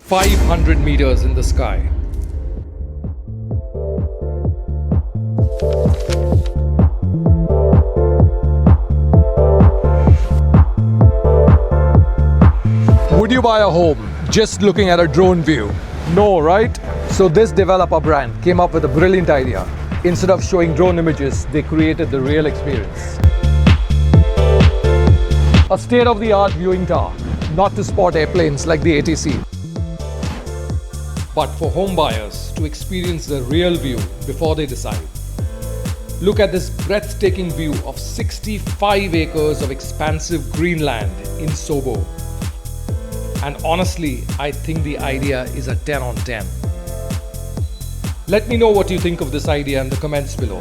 500 meters in the sky. Would you buy a home just looking at a drone view? No, right? So this developer brand came up with a brilliant idea. Instead of showing drone images, they created the real experience. A state-of-the-art viewing tower, not to spot airplanes like the ATC, but for home buyers to experience the real view before they decide. Look at this breathtaking view of 65 acres of expansive green land in Sobo. And honestly, I think the idea is a 10 on 10. Let me know what you think of this idea in the comments below.